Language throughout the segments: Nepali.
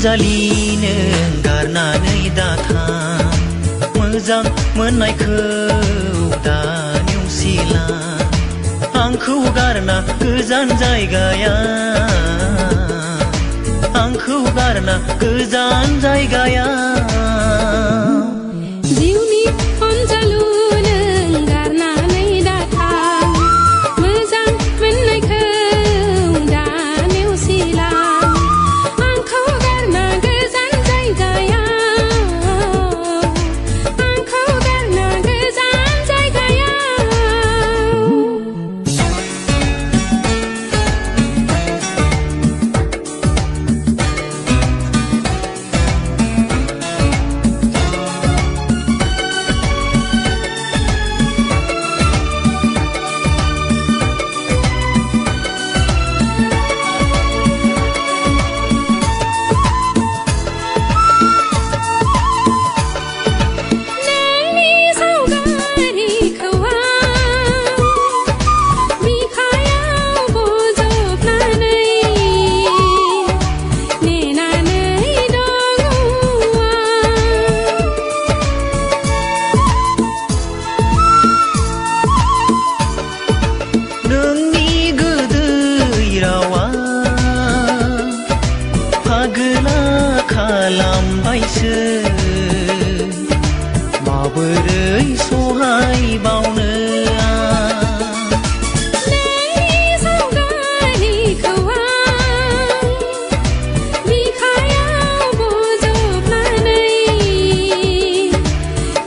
अनजालिनो गारनानै दाथां मोजां मोननायखौ दा नेवसिला आंखौ गारना गोजान जायगायाव आंखौ गारना गोजान जायगायाव जिउनि अनजालु नों गारनानै दाथां मोजां मोननायखौ दा नेवसिला आंखौ गारना गोजान जायगायाव आंखौ गारना गोजान जायगायाव खालामबायसो माबोरै सहाय बावनो नोंनि सावगारिखौ आं बिखायाव बजबनानै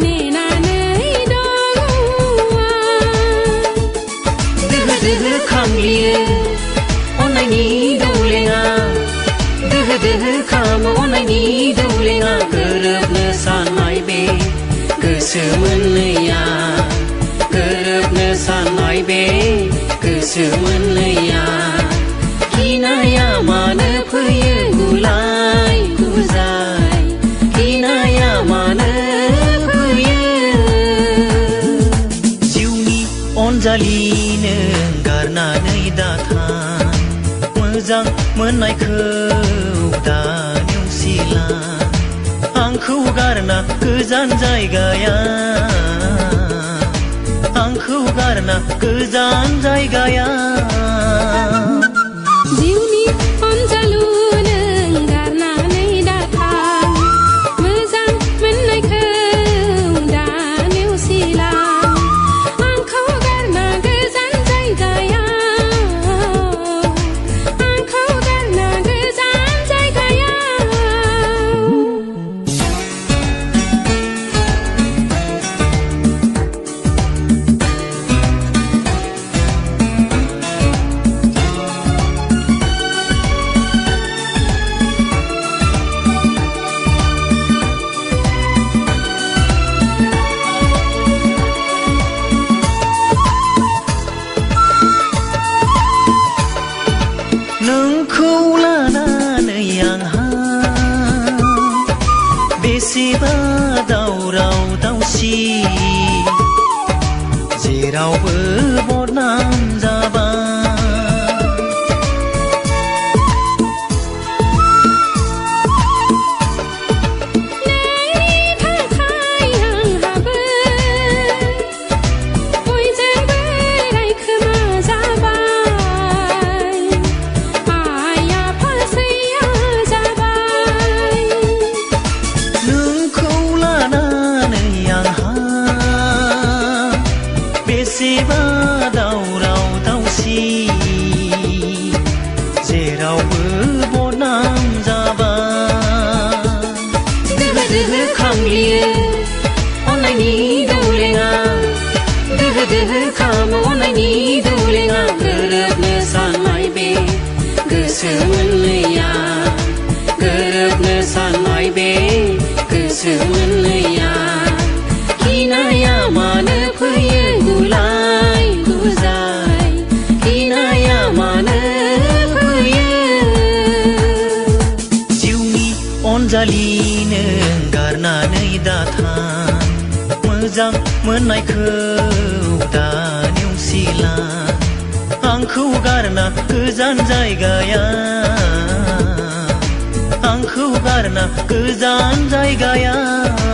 नेनानै दङ दोहो दोहो खामग्लियो अननायनि दौलेङा दोहो दोहो खामो अननायनि दौलेङा गोरोबनो साननाय बे गोसो मोननैया गोरोबनो साननाय बे गोसो मोननैया गिनाया मानो फैयो गुलाय गुजाय गिनाया मानो फैयो जिउनि अनजालिनो गारनानै दाथां मोजां मोननायखौ दा नेवसिला आंखौ गारना गोजान जायगायाव आंखौ गारना गोजान जायगायाव जिउनि अनजालु नों गारनानै दाथां मोजां मोननायखौ दा नेवसिला आंखौ गारना गोजान जायगायाव आंखौ गारना गोजान जायगायाव नोंखौ लानानै आंहा बेसेबा दावराव दावसि जेरावबो बदनाम जाबाय नोंनि थाखाय आंहाबो बयजोंबो रायखोमा जाबाय आइ आफा सैया जाबाय नोंखौ लानानै आंहा बेसेबा दावराव दावसि जेरावबो बदनाम जाबाय दोहो दोहो खामग्लियो अननायनि दौलेङा दोहो दोहो खामो अननायनि दौलेङा गोरोबनो साननाय बे गोसो मोननैया गोरोबनो साननाय बे गोसो मोननैया गिनाया मानो फैयो गुलाय गुजाय गिनाया मानो फैयो जिउनि अनजालिनो गारनानै दाथां मोजां मोननायखौ दा नेवसिला आंखौ गारना गोजान जायगायाव आंखौ गारना गोजान जायगायाव